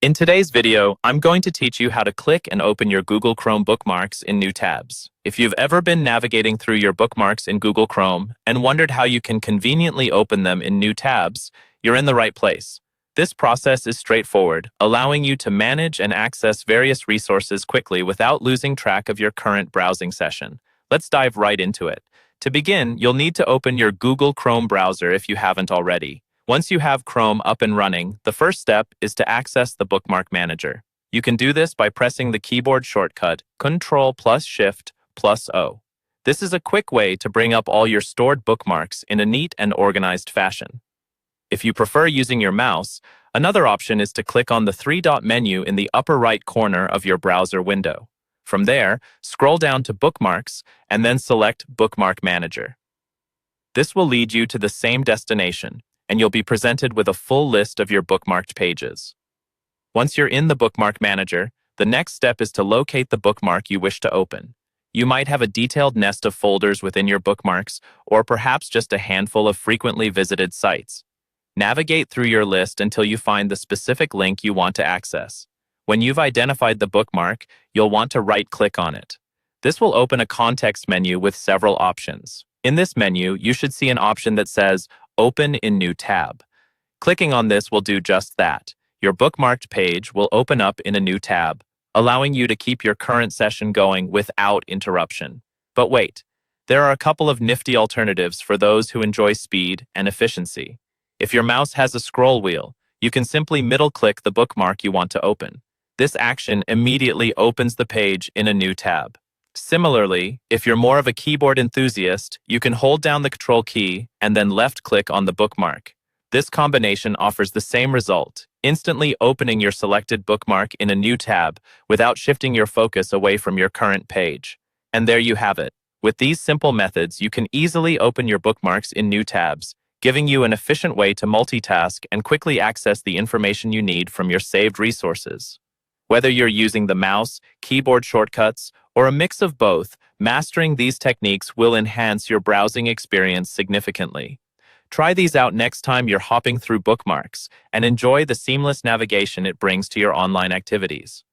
In today's video, I'm going to teach you how to click and open your Google Chrome bookmarks in new tabs. If you've ever been navigating through your bookmarks in Google Chrome and wondered how you can conveniently open them in new tabs, you're in the right place. This process is straightforward, allowing you to manage and access various resources quickly without losing track of your current browsing session. Let's dive right into it. To begin, you'll need to open your Google Chrome browser if you haven't already. Once you have Chrome up and running, the first step is to access the Bookmark Manager. You can do this by pressing the keyboard shortcut Ctrl+Shift+O. This is a quick way to bring up all your stored bookmarks in a neat and organized fashion. If you prefer using your mouse, another option is to click on the three-dot menu in the upper right corner of your browser window. From there, scroll down to Bookmarks and then select Bookmark Manager. This will lead you to the same destination, and you'll be presented with a full list of your bookmarked pages. Once you're in the Bookmark Manager, the next step is to locate the bookmark you wish to open. You might have a detailed nest of folders within your bookmarks, or perhaps just a handful of frequently visited sites. Navigate through your list until you find the specific link you want to access. When you've identified the bookmark, you'll want to right-click on it. This will open a context menu with several options. In this menu, you should see an option that says Open in New Tab. Clicking on this will do just that. Your bookmarked page will open up in a new tab, allowing you to keep your current session going without interruption. But wait, there are a couple of nifty alternatives for those who enjoy speed and efficiency. If your mouse has a scroll wheel, you can simply middle-click the bookmark you want to open. This action immediately opens the page in a new tab. Similarly, if you're more of a keyboard enthusiast, you can hold down the Control key and then left-click on the bookmark. This combination offers the same result, instantly opening your selected bookmark in a new tab without shifting your focus away from your current page. And there you have it. With these simple methods, you can easily open your bookmarks in new tabs, giving you an efficient way to multitask and quickly access the information you need from your saved resources. Whether you're using the mouse, keyboard shortcuts, or a mix of both, mastering these techniques will enhance your browsing experience significantly. Try these out next time you're hopping through bookmarks and enjoy the seamless navigation it brings to your online activities.